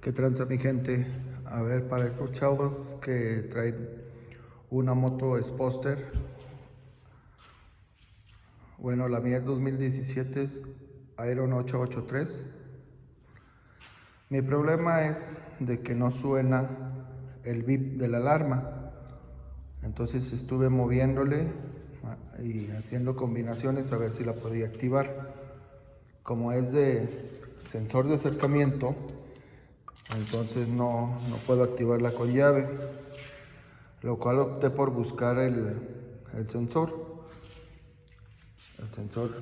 ¿Qué tranza mi gente? A ver, para estos chavos que traen una moto Sposter, bueno, la mía es 2017, es Iron 883. Mi problema es de que no suena el bip de la alarma. Entonces estuve moviéndole y haciendo combinaciones a ver si la podía activar. Como es de sensor de acercamiento, entonces no puedo activarla con llave, lo cual opté por buscar el sensor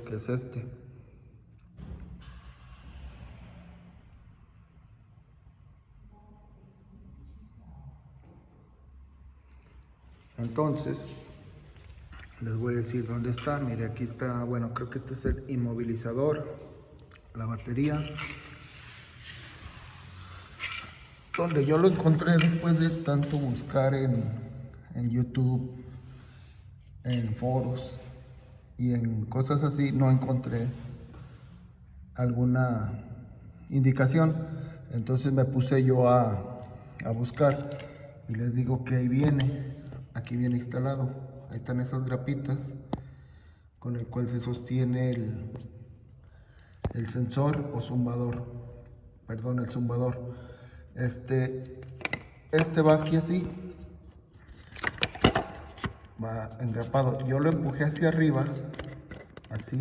que es este. Entonces les voy a decir dónde está. Mire, aquí está. Bueno, creo que este es el inmovilizador, la batería, donde yo lo encontré después de tanto buscar en YouTube, en foros y en cosas así. No encontré alguna indicación. Entonces me puse yo a buscar y les digo que ahí viene, aquí viene instalado. Ahí están esas grapitas con el cual se sostiene el sensor o zumbador, perdón, el zumbador. Este va aquí así, va engrapado. Yo lo empujé hacia arriba, así,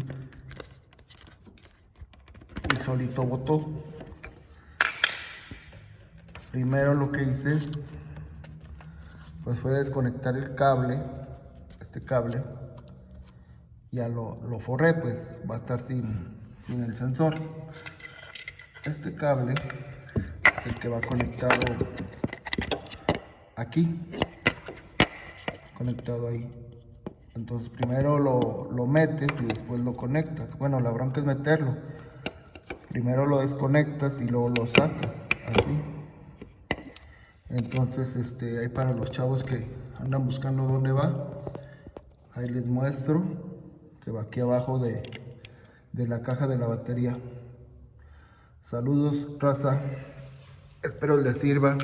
y solito botó. Primero lo que hice pues fue desconectar el cable, este cable. Ya lo forré, pues va a estar sin el sensor. Este cable es el que va conectado aquí, conectado ahí. Entonces primero lo metes y después lo conectas. Bueno, la bronca es meterlo. Primero lo desconectas y luego lo sacas, así. Entonces ahí para los chavos que andan buscando dónde va, ahí les muestro que va aquí abajo de la caja de la batería. Saludos, raza. Espero les sirva.